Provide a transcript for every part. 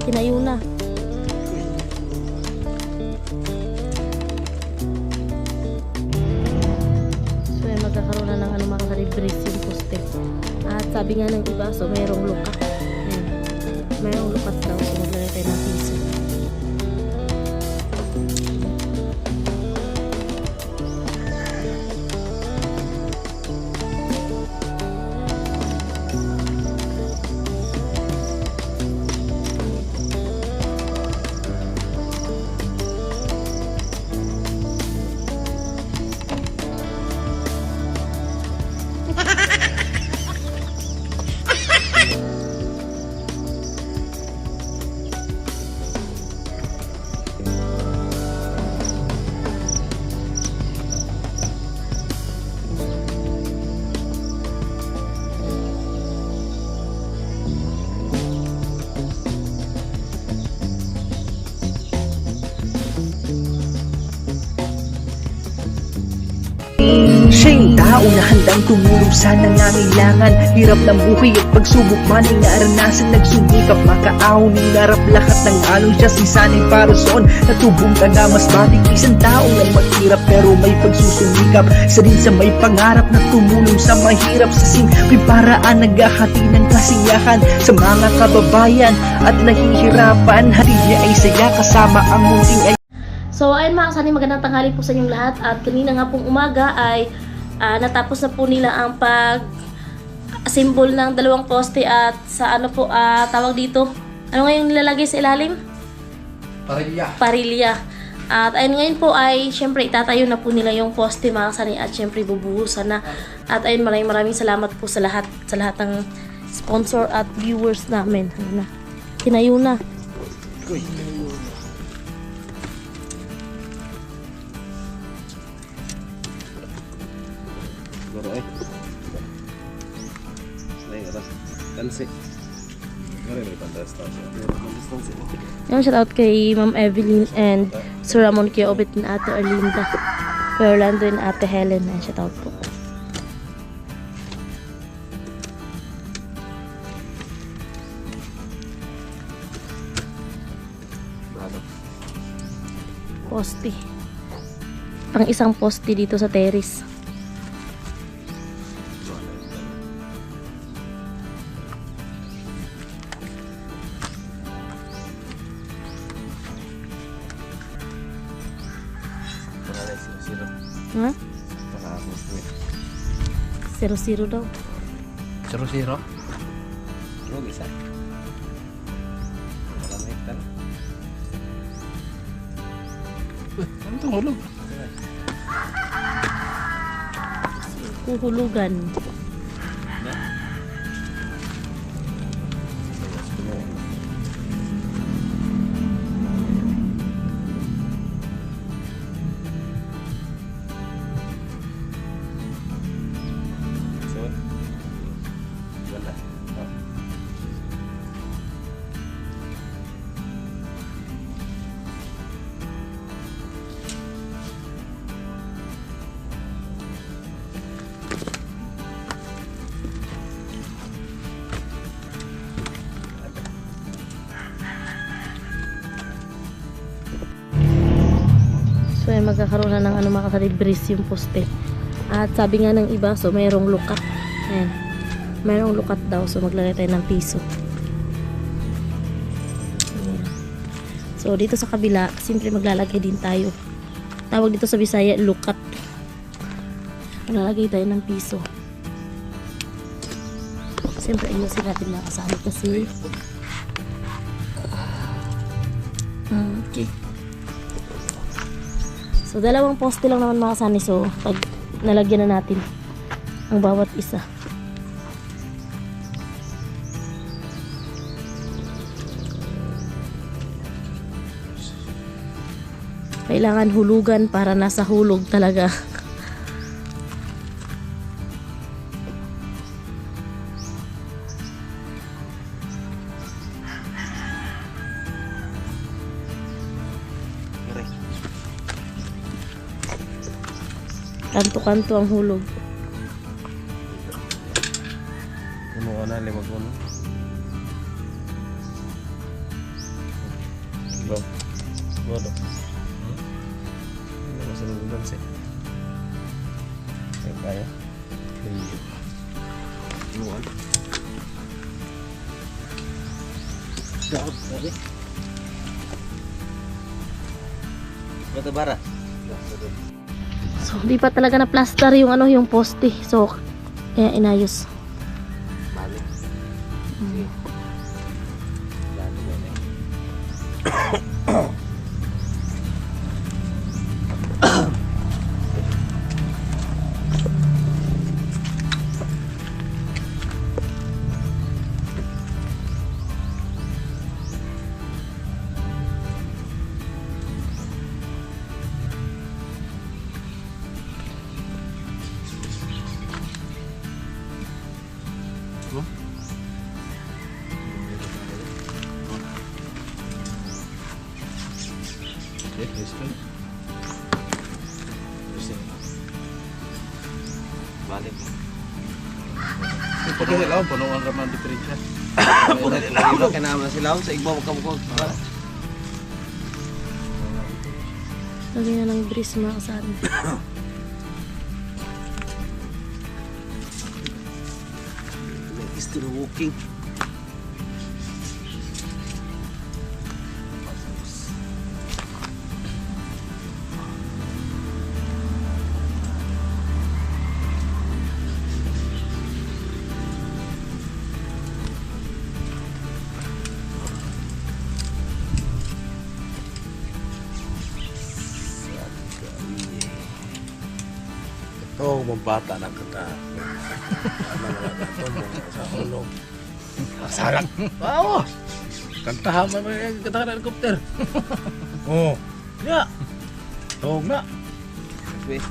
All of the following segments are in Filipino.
Tinayo na. So yan, magkakaroon na ng ano mga kalibris yung poste. At sabi nga ng iba, so mayroong lukat. Ayan. Mayroong lukat daw. So maglagay tayo ng piso. Siya yung tao na handang tumulong sa nangangailangan. Hirap ng buhay at pagsubok man ay naranasan. Nagsumikap makaahon, hinarap lahat ng alon. Siya si sanay para soon, natubong ka na mas matik. Isang tao lang maghirap pero may pagsusumikap. Isa din sa may pangarap na tumulong sa mahirap. Sa simpleng paraan naghahati ng kasiyahan sa mga kababayan at nahihirapan. Hatid niya ay saya kasama ang munting ay. So ayun mga kasani, magandang tanghali po sa inyong lahat. At kanina nga pong umaga ay natapos na po nila ang pag-assemble ng dalawang poste at sa ano po tawag dito. Ano nga yung nilalagay sa ilalim? Parilya. Parilya. At ayun ngayon po ay syempre itatayo na po nila yung poste mga kasani at syempre bubuhusan na. At ayun, maraming salamat po sa lahat ng sponsor at viewers namin. Ayun na. Tinayo na. Uy. Siguro ay. Ay, ito. Tansi. Siguro may pantastas. Yung shoutout kay Ma'am Evelyn and Sir Ramon Kiobit na Ate Arlinda, Kuya Orlando and Ate Helen. Ay, shoutout po. Poste. Pang isang poste dito sa terrace. Ha? 0-0 daw. 0-0? Ano bisa? Wala may hektar. Ano itong hulog? Huhulugan. So ay magkakaroon na ng ano mga kalibris yung poste. At sabi nga ng iba, so mayroong lukat. Ayan. Mayroong lukat daw, so maglagay tayo ng piso. Ayan. So dito sa kabila, simple maglalagay din tayo. Tawag dito sa Bisaya, lukat. Maglalagay tayo ng piso. Siyempre ayusin natin mga kasama kasi okay. So, dalawang poste lang naman mga kasani. So, pag nalagyan na natin ang bawat isa. Kailangan hulugan para nasa hulog talaga. Kanto-kanto ang hulog. Puno ka na, limag puno. Bro. Bodo. Ini masih belum sih. Kaya. Iya. Luan. Dapat tadi. Bata bara. So, di pa talaga na plaster yung ano, yung poste. So, kaya inayos. Balik. Mm. Lalo na eh. Balik. Pwede nila ang punuan raman diferensya. Pwede lang kaya naman sila sa igbaw magkamukog. Lagyan na ng grease mga kasari. Still walking. Oh, mambata na kita. Ano na ito mo sa ulo. Sarang. Wow! Kantahan mo yung kata ng helicopter. Oh. Ya. Tawag na. Wait.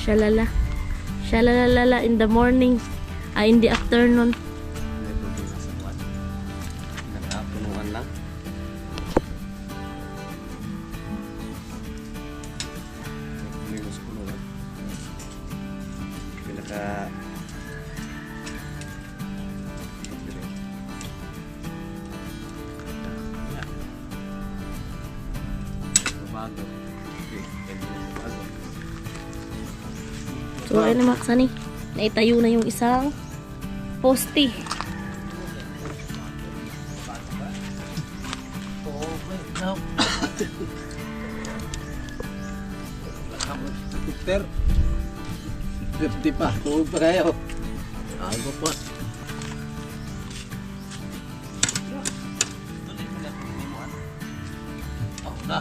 Shalala. Shalalala in the morning. In the afternoon. Nag-apunuan lang. Minus punuan. Pinaka... Bago. So, ayun na mga kasani. Naitayo na yung isang poste. Helicopter. 50 pa. Tuwag pa kayo. Ako pa. Oh, na.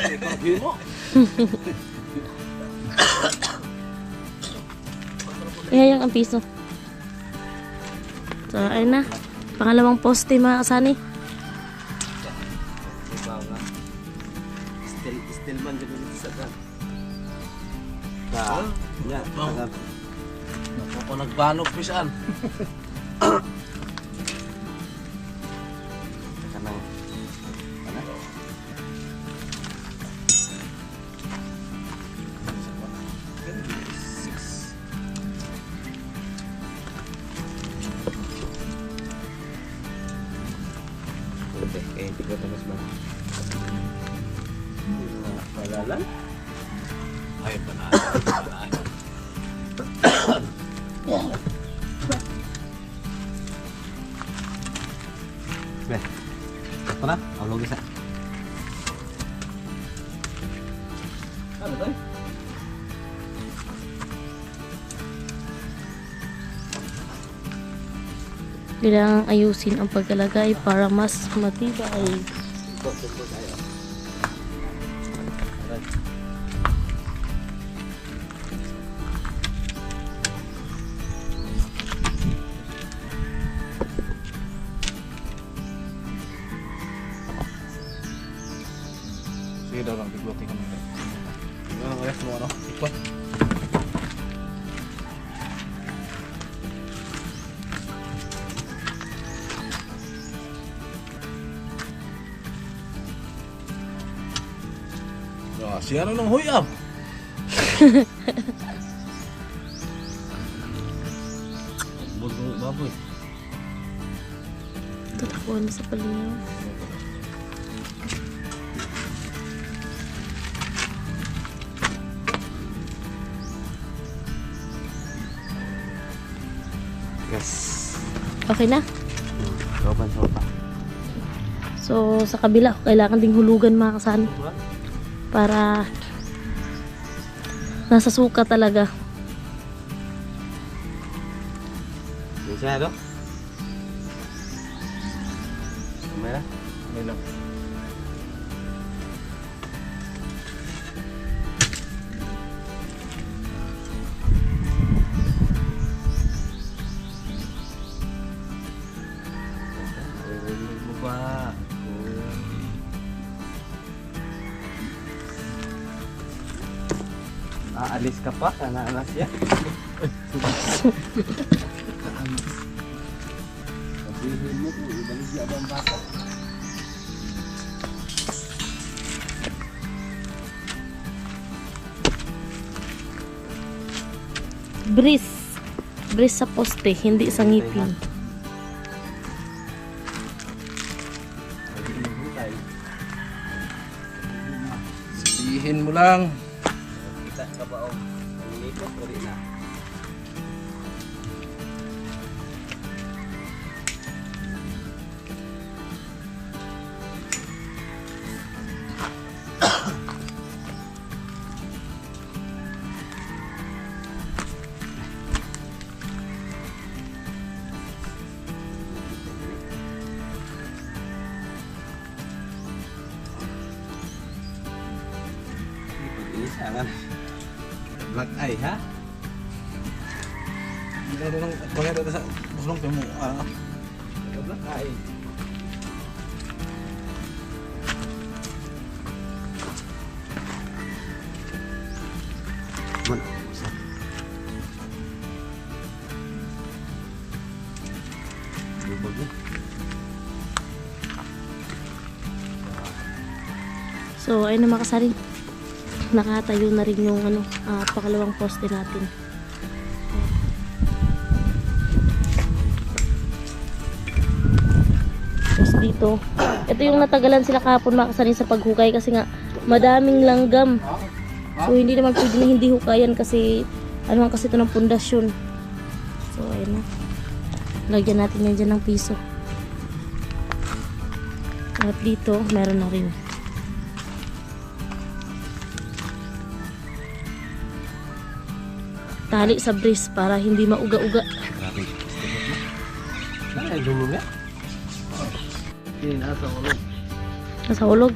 Ikaw mo. Ihayang ang piso. So, ayun na. Pangalawang poste mga kasani. Still man dito sa kan. Ka. Ya, taga. Ako nagbanok pisan. Kanang hindi ko tapos ba? Palalan? Ay, banana. Beh. Ito na? Ang logis na. Ano ba? Kailangang ayusin ang pagkalagay para mas matibay. Ito tayo. Sige daw lang, biglotin ka muna. Ano ang rest mo, ano? Ikot. Siya nang huyab. Bulong baboy. Tatakuan sa palingaw. Yes. Okay na? Sopan sopa. So, sa kabila, kailangan ding hulugan mga kasani. Para nasa suka talaga. Masyado? Kamera? Ano? Narinig mo ba? Aalis ka pa? Kanaanas yan? Sabihin mo kung ibalik siya ba ang bata? Bris sa poste, hindi sa ngipin. Sabihin mo lang. Kita ka ba o? Ang likot o rin na? Pag-iisa ka na. Black eye ha? Hindi na lang pagkita sa bulong kayo mo. Black eye. Mana? Lubog na. So, ayun na mga kasari. Nakatayo na rin yung pangalawang poste natin. Tapos dito, ito yung natagalan sila kahapon mga kasari sa paghukay kasi nga madaming langgam. So, hindi naman pwede na hindi hukayan kasi ano kasi ito ng pundasyon. So, ayun na. Lagyan natin yan dyan ng piso. At dito, meron na rin. Tali sa bris para hindi mauga-uga. Grabe. Ano yung dulo niya? Hindi nasa ulo. Nasa hulog.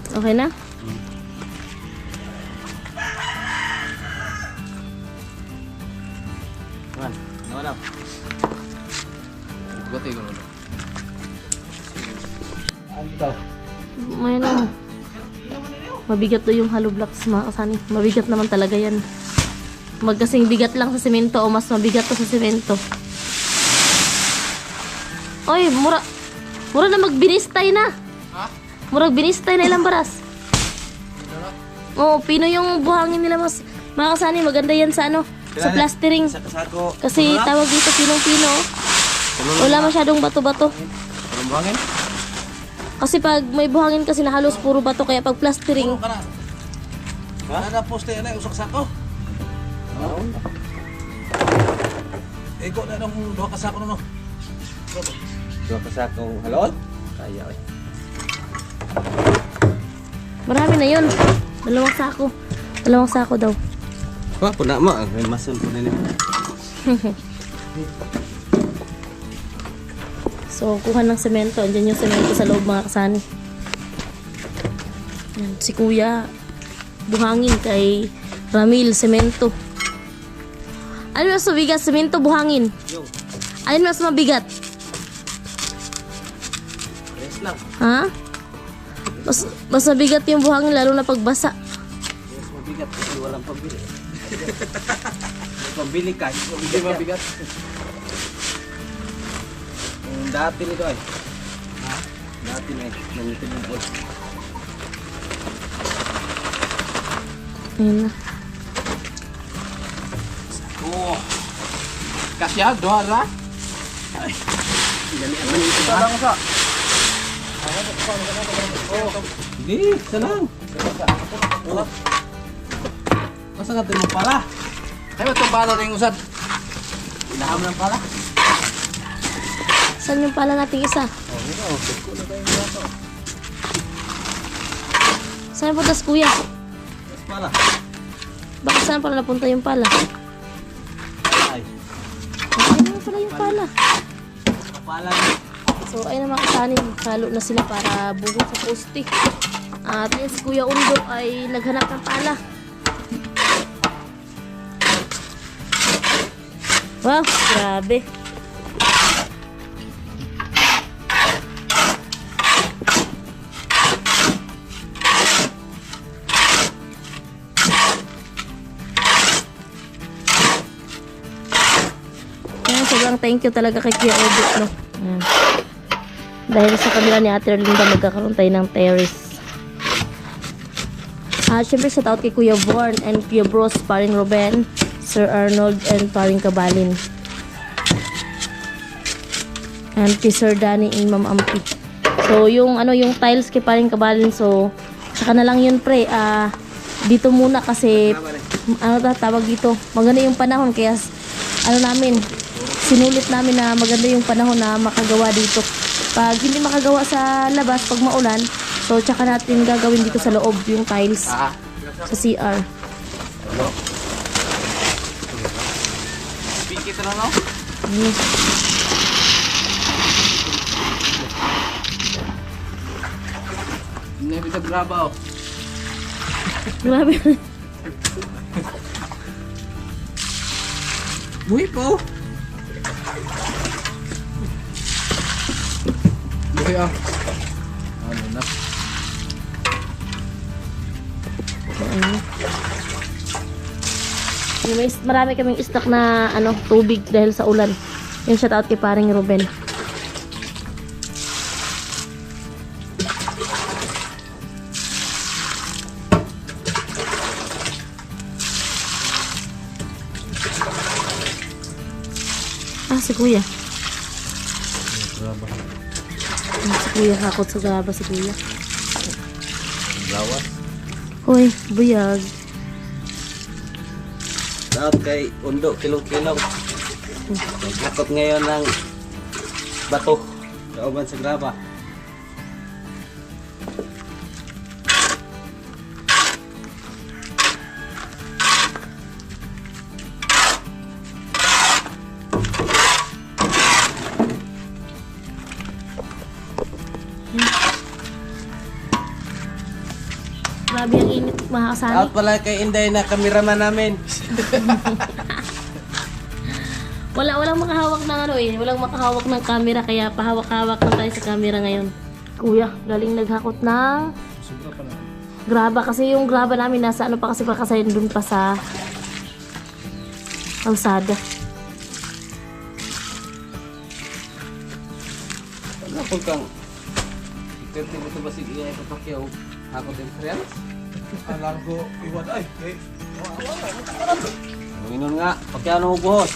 Okay na? Man, nawala. Bugati ko na. Ano daw? May ano. Mabigat daw yung hollow blocks mga kasani. Mabigat naman talaga yan. Magkasing bigat lang sa semento o mas mabigat to sa semento. Oy, mura na magbinistay na. Ha? Murag binistay na ilang baras. Oo, pino yung buhangin nila mas mga kasani. Maganda yan sa ano, sa plastering. Sa kasako. Kasi tawag dito pinong-pino. Wala masyadong bato-bato. Walang buhangin? Kasi pag may buhangin kasi na halos puro bato kaya pag plastering, Puro ka na. Ada poste na usak sako. Oo. Ego na nung duha ka sako no. Dua kasako. Halon? Kaya eh. marami na yun. Dalawang sako daw. Wah, puna mo. May masun po na niya. So, kuha ng semento. Andyan yung semento sa loob mga kasani. Yan, si Kuya, buhangin kay Ramil, semento. Ano mas mabigat? Semento, buhangin. Yo, Ano mas mabigat? rest lang. Ha? Mas mabigat yung buhangin lalo na pagbasa. Yes, mabigat kasi walang pambili. May pambili ka, hindi mabigat yan. Yung dati nito ay. Ha? Natin ay nangitinubol. Ayun na. Oo. Kasya, doha ra. Salang sa. Hindi, salang. Masa natin mo pala? Ay, itong pala rin usad. Ilaham lang pala. Saan yung pala nating isa? Saan punta si kuya? Yes, pala. Bakit saan pala napunta yung pala? Ay, Ayun naman pala yung pala. kapala. So ayun na mga kasanin, halo na sila para bugo sa poste. At ayun si Kuya Undo ay naghanap ng pala. Wow, grabe. Ayan, sobrang thank you talaga kay Kuya Undo, no? Ayan. Dahil sa kabila ni Ate Erlinda magkakaroon tayo ng terrace. Siyempre shout out kay Kuya Vorn and Kuya Bros, paring Ruben, Sir Arnold and paring Kabalin. And kay Sir Danny and Ma'am Ampi. So yung yung tiles kay paring Kabalin, so saka na lang yun pre, dito muna kasi tawag dito, maganda yung panahon kaya sinulit namin na maganda yung panahon na makagawa dito. Pag hindi makagawa sa labas pag maulan, so tsaka natin gagawin dito sa loob yung tiles sa CR. Pikit na no? Mm. Hindi bisa grabaw. Grabe. Buhi po. Buhay ah. Ano na? Marami kaming stock na tubig dahil sa ulan. Yung shout out kay paring Ruben. Si Kuya. Si Kuya, hakot sa graba si Kuya. Lawas. Hoy, buyag. Dapat kay Undo, kilong-kilong. Nagkakot ngayon ng bato. Kauban sa graba. Grabe ang init, mga kasani. Dapat pala kay Inday na kameraman namin. Walang makahawak ng walang makahawak ng camera kaya pahawak-hawak lang tayo sa camera ngayon. Kuya, galing naghakot ng graba kasi yung graba namin nasa pa kasi pakasayin dun pa sa kalsada. Ano po kang ikerti mo ito ba sige ay papakyaw? Ako din friend? Alam ko, iwan ay. Mingon nga, pakyaw na mo buhos.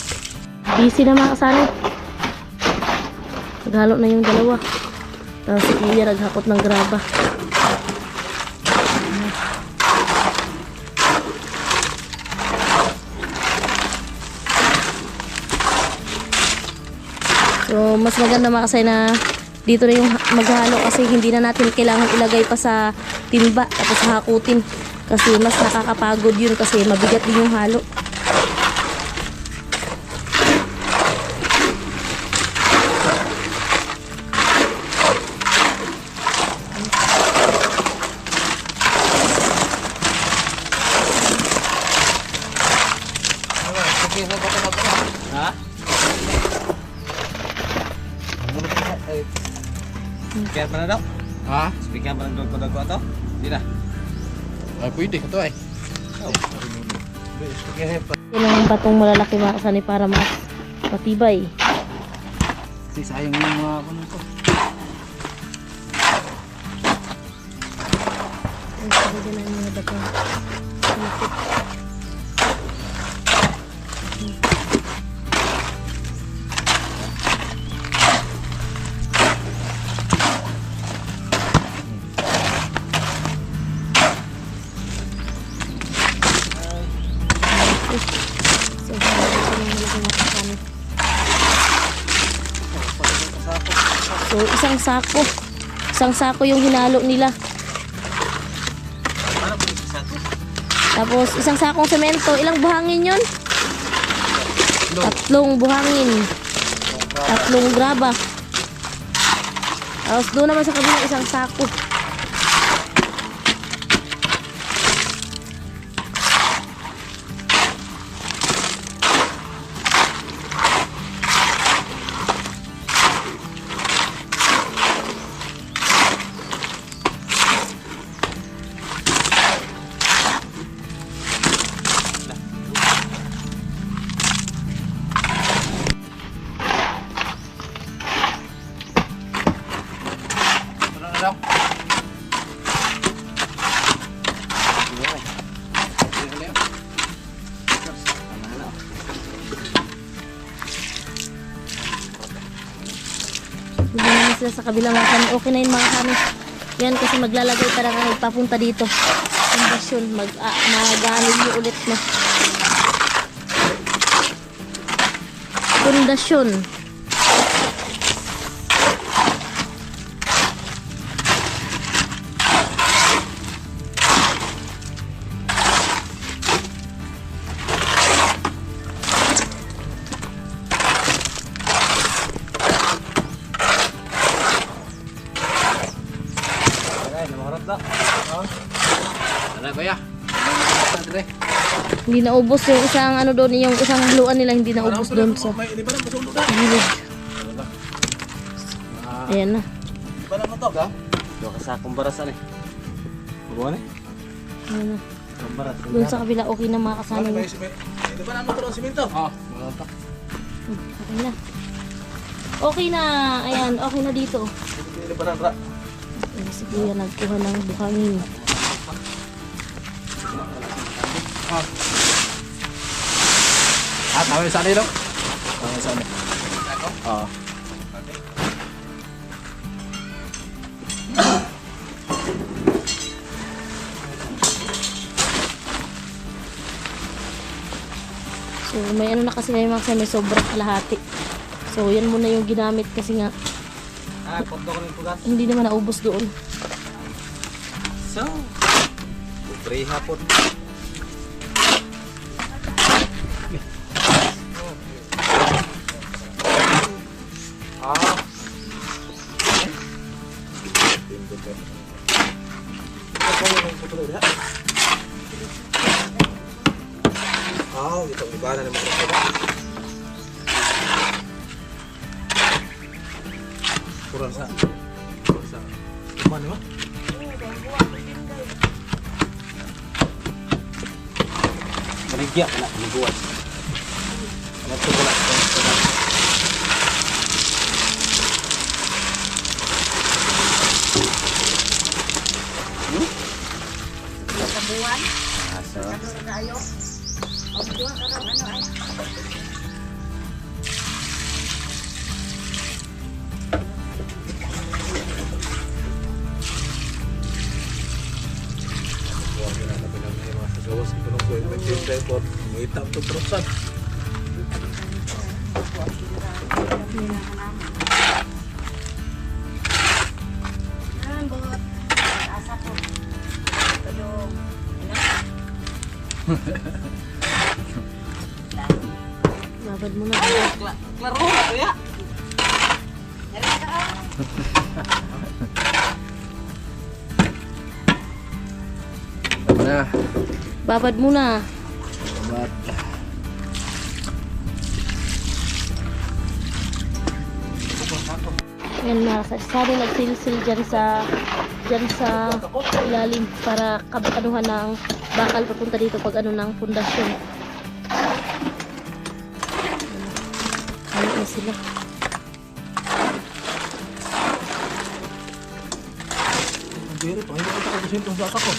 Busy na mga kasani. Naghalo na yung dalawa. Tapos si Kuya naghakot ng graba. So, mas maganda makasay na dito na yung maghalo kasi hindi na natin kailangan ilagay pa sa timba tapos hakutin. Kasi mas nakakapagod yun kasi mabigat din yung halo. Ha? Speaker pa na daw? Ha? Speaker pa na daw ko ato? Hindi na. Ay, pwede ka to ay. Yan ang batong malalaki mga kasani para mas matibay. Kasi sayang yung mga ano ko. Ang sabi dyan ang mga bato. Malapit. So, so, isang sako. Isang sako yung hinalo nila. Tapos, isang sakong semento. Ilang buhangin yun? 3 buhangin. 3 graba. Tapos, doon naman sa kabilang isang sako. Hindi naman sila sa kabilang mga kami. Okay na yun mga kami. Yan kasi maglalagay pa lang ang papunta dito. Pundasyon. Magaling nyo ulit na. Pundasyon. Ano kuya? Hindi naubos yung isang ano doon, yung isang bluan nila hindi naubos doon sa May hindi ba nang masundo na? gilid. Ayan na. Hindi ba nang matog ha? Ito ka sa kumbarasan eh. Buwan eh. Ayan na. Kumbaras. Doon sa kabila okay na mga kasama niya. Hindi ba nang matog ang simento? Oo. Okay na. Okay na. Ayan, okay na dito. Hindi ba nang ra? Ayan, si Kuya nagkuha ng buhangin. Tawag sa nilo? Tawag sa nilo. Oo. So may ano na kasi ngayon mga kasama, may sobrang kalahati. So yan muna yung ginamit kasi nga Punto ko ng pugat. hindi naman naubos doon. So, pre hapon. Ito iba na naman ito. Kurang sa. Mana ba? Maligya ka na, niguwas. Natugulak ko. Gawas ko nung kuya, nag-tintay po. Muitap to prosan. Babad mo na. Klaro na kuya. Na. Babad mo na. Babat. Yan na, sabi nagsilsil dyan sa ilalim para kabanuhan ng bakal papunta dito pag ano ng pundasyon. Ano na sila. Giri, panginoon ko ako sintong sa ako.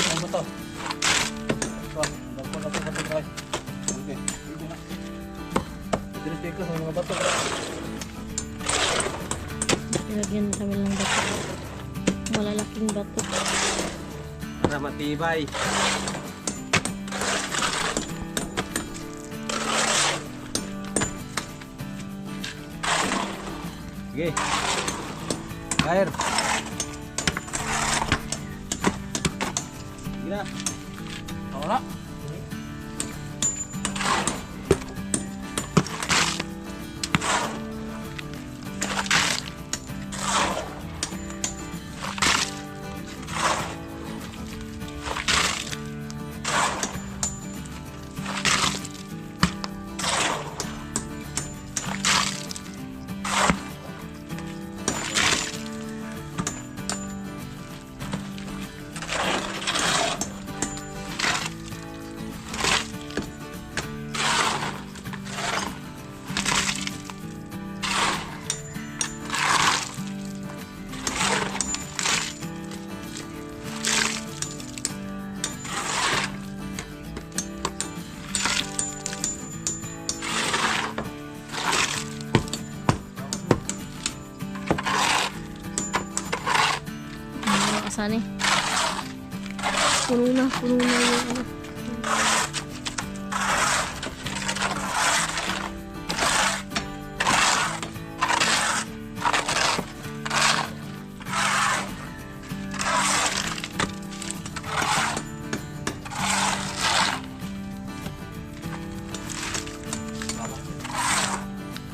Ano to? Bakit na ito sa pagkakay? Okay, ito na. Diretso ka sa mga bato. Ilagyan kami ng bato. Malalaking bato. Para matibay. Sige. Air. Sige na. Ako na. Saan eh? Puno na yung ano.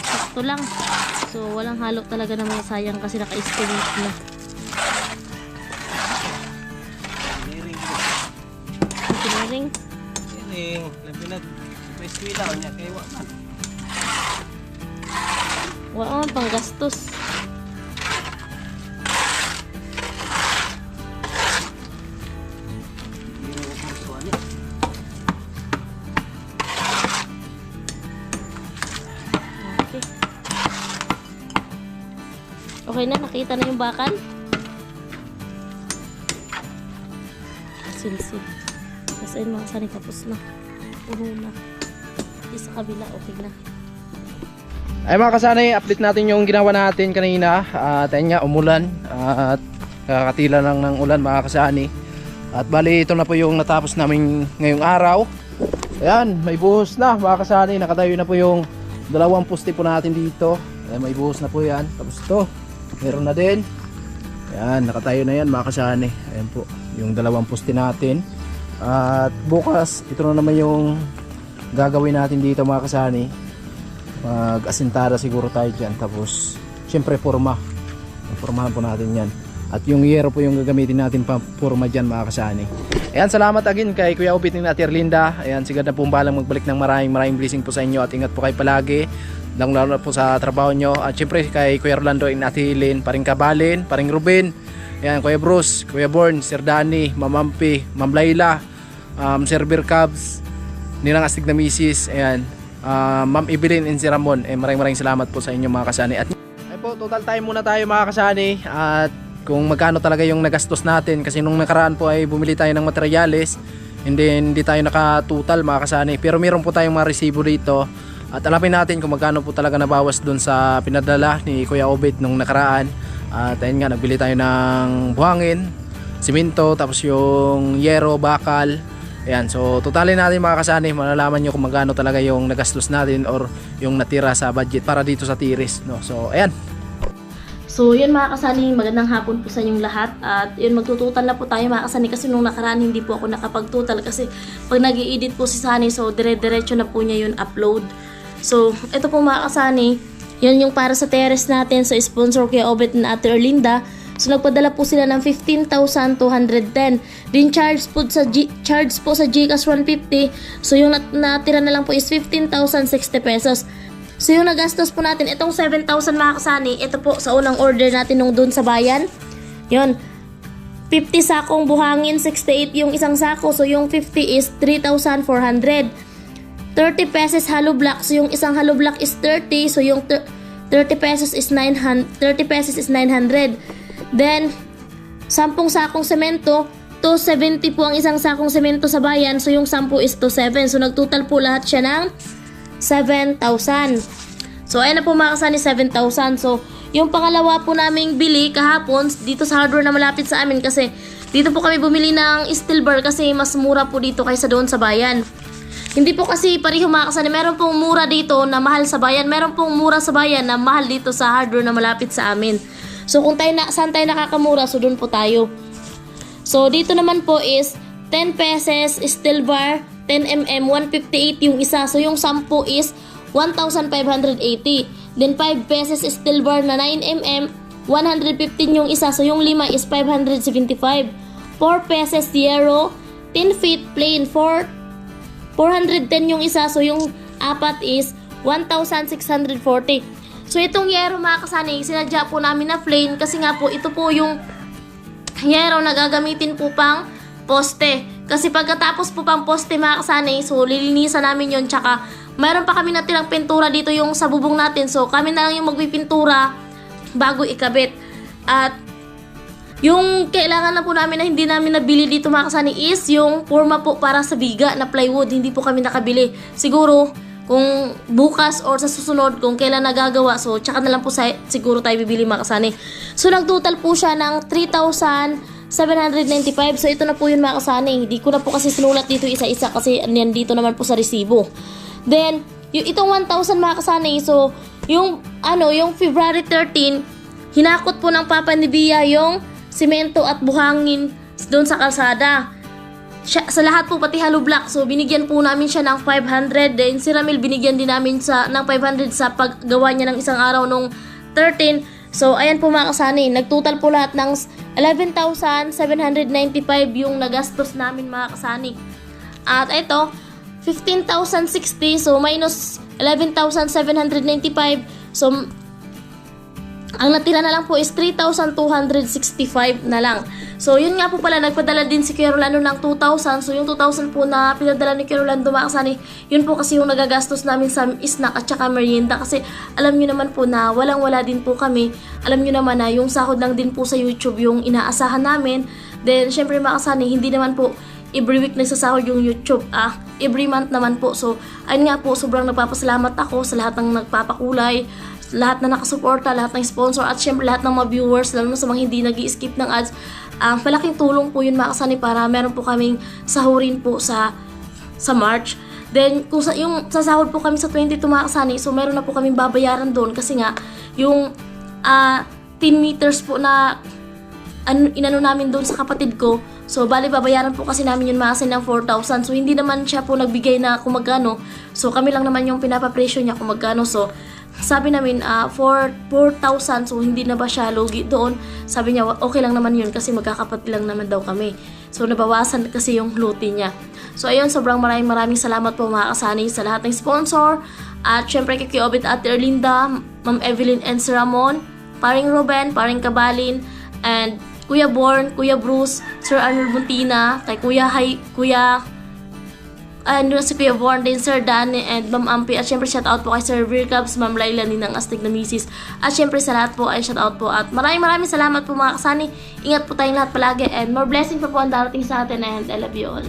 Sakto lang. So walang halo talaga na mga sayang kasi naka-estimate na. Ring. Siling. Labi na. May eskwela o niya. Kaya waman. Wala man pang gastos. Okay. Okay na, nakita na yung bakal. Silsil. Kasi yung mga sani tapos na. Puno na. Di sa kabila, okay na. Ay mga kasanay, update natin yung ginawa natin kanina. At ayun nga, umulan. At kakatila lang ng ulan mga kasani. At bali ito na po yung natapos namin ngayong araw. Ayan, may buhos na mga kasani. Nakatayo na po yung dalawang poste po natin dito. Ayan, may buhos na po yan. Tapos ito, meron na din. Ayan, nakatayo na yan mga kasani. Ayan po, yung dalawang poste natin. At bukas, ito na naman yung gagawin natin dito mga kasani. Mag-asintada siguro tayo dyan. Tapos, syempre forma. Formahan po natin yan. At yung yero po yung gagamitin natin pa forma dyan mga kasani. Ayan, salamat again kay Kuya Obit ng Ate Erlinda. Ayan, sigad na po balang magbalik ng maraming blessing po sa inyo. At ingat po kayo palagi. Lalo na po sa trabaho nyo. At syempre kay Kuya Orlando and Ate Hilin, paring Kabalin, paring Ruben. Ayan, Kuya Bruce, Kuya Born, Sir Danny, Ma'am Ampi, Ma'am Layla, Sir Beer Cubs, nilang astig na misis. Ayan, Ma'am Evelyn and si Ramon. Maraming salamat po sa inyo mga kasani. At ay po, total time muna tayo mga kasani. At kung magkano talaga yung nagastos natin. Kasi nung nakaraan po ay bumili tayo ng materyales. Hindi tayo nakatotal mga kasani. Pero meron po tayong mga resibo dito. At alamin natin kung magkano po talaga nabawas dun sa pinadala ni Kuya Obit nung nakaraan. At ayun nga, nagbili tayo ng buhangin, simento, tapos yung yero, bakal. Ayan, so totalin natin mga kasani, malalaman nyo kung magkano talaga yung nagastos natin or yung natira sa budget para dito sa tiris, no? So ayan. So yun mga kasani, magandang hapon po sa inyong lahat. At yun, magtututal na po tayo mga kasani kasi nung nakaraan hindi po ako nakapagtutal kasi pag nag-i-edit po si Sunny, so dire-diretso na po niya yun upload. So ito po mga kasani, yun yung para sa terrace natin sa sponsor kay Obet and Ate Erlinda. So nagpadala po sila ng 15,210. Din charge po sa GCash 150. So yung natira na lang po is 15,060 pesos. So yung nagastos po natin itong 7,000 mga kasani, ito po sa unang order natin nung doon sa bayan. Yun, 50 sakong buhangin, 68 yung isang sako. So yung 50 is 3,400. 30 pesos hollow block. So yung isang hollow block is 30. So yung 30 pesos is 900. Then 10 sakong semento, 270 po ang isang sakong semento sa bayan. So yung 10 is 27. So nagtotal po lahat siya ng 7,000. So ayan na po mga kasani, 7,000. So yung pangalawa po naming bili kahapon dito sa hardware na malapit sa amin, kasi dito po kami bumili ng steel bar kasi mas mura po dito kaysa doon sa bayan. Hindi po kasi pareho mga kasani. Meron pong mura dito na mahal sa bayan. Meron pong mura sa bayan na mahal dito sa hardware na malapit sa amin. So kung saan tayo nakakamura, so doon po tayo. So dito naman po is 10 pesos steel bar, 10mm, 158 yung isa. So yung 10 is 1,580. Then 5 pesos steel bar na 9mm, 115 yung isa. So yung 5 is 575. 4 pesos zero, 10 feet plain, 410 yung isa. So yung 4 is 1,640. So itong yero mga kasani, sinadya po namin na plain kasi nga po ito po yung yero na gagamitin po pang poste. Kasi pagkatapos po pang poste mga kasani, so lilinisan namin yon. Tsaka mayroon pa kami natirang pintura dito yung sa bubong natin. So kami na lang yung magpipintura bago ikabit. At yung kailangan na po namin na hindi namin nabili dito mga kasani is yung forma po para sa biga na plywood. Hindi po kami nakabili. Siguro kung bukas or sa susunod kung kailan nagagawa, so tsaka na lang po siguro tayo bibili mga kasani. So nagtotal po siya ng 3,795. So ito na po yun mga kasani. Hindi ko na po kasi sinulat dito isa-isa kasi yan dito naman po sa resibo. Then yung itong 1,000 mga kasani, so yung yung February 13 hinakot po ng Papa ni Bia yung simento at buhangin doon sa kalsada. Sa lahat po pati hollow block. So binigyan po namin siya ng 500. Then si Ramil binigyan din namin ng 500 sa paggawa niya ng isang araw nung 13. So ayan po mga kasani, nagtotal po lahat ng 11,795 yung nagastos namin mga kasani. At ito 15,060, so minus 11,795. So ang natira na lang po is 3,265 na lang. So yun nga po pala, nagpadala din si Kuya Rolando ng 2,000. So yung 2,000 po na pinadala ni Kuya Rolando mga kasani, yun po kasi yung nagagastos namin sa snack at saka merienda. Kasi alam nyo naman po na walang-wala din po kami. Alam nyo naman na yung sahod lang din po sa YouTube yung inaasahan namin. Then syempre mga kasani, hindi naman po every week nagsasahod yung YouTube. Every month naman po. So ayun nga po, sobrang nagpapasalamat ako sa lahat ng nagpapakulay, lahat na nakasuporta, lahat ng sponsor, at syempre lahat ng mga viewers, lalo na sa mga hindi nag-i-skip ng ads. Malaking tulong po yun mga kasani para meron po kaming sahurin po sa March. Then kung yung sasahod po kami sa 22 mga kasani, so meron na po kaming babayaran doon kasi nga yung 10 meters po na inano namin doon sa kapatid ko. So bali babayaran po kasi namin yun mga kasani ng 4,000. So hindi naman siya po nagbigay na kung magkano. So kami lang naman yung pinapapresyo niya kung magkano. So sabi namin 4,000, so hindi na ba siya lugi doon. Sabi niya okay lang naman yun kasi magkakapatid lang naman daw kami. So nabawasan kasi yung luti niya. So ayun, sobrang maraming salamat po mga kasani sa lahat ng sponsor. At syempre kay Kuya Obet, Ate Erlinda, Ma'am Evelyn and Sir Ramon, Paring Ruben, Paring Kabalin, and Kuya Born, Kuya Bruce, Sir Arnold Buntina, kay si Kuya Born din, Sir Danny, and Ma'am Ampi. At syempre shoutout po kay Sir Vircabs, Ma'am Laila, Ninang Astig na Misis. At syempre sa lahat po ay shoutout po. At maraming salamat po mga kasani. Ingat po tayong lahat palagi and more blessing pa po ang darating sa atin, and I love you all.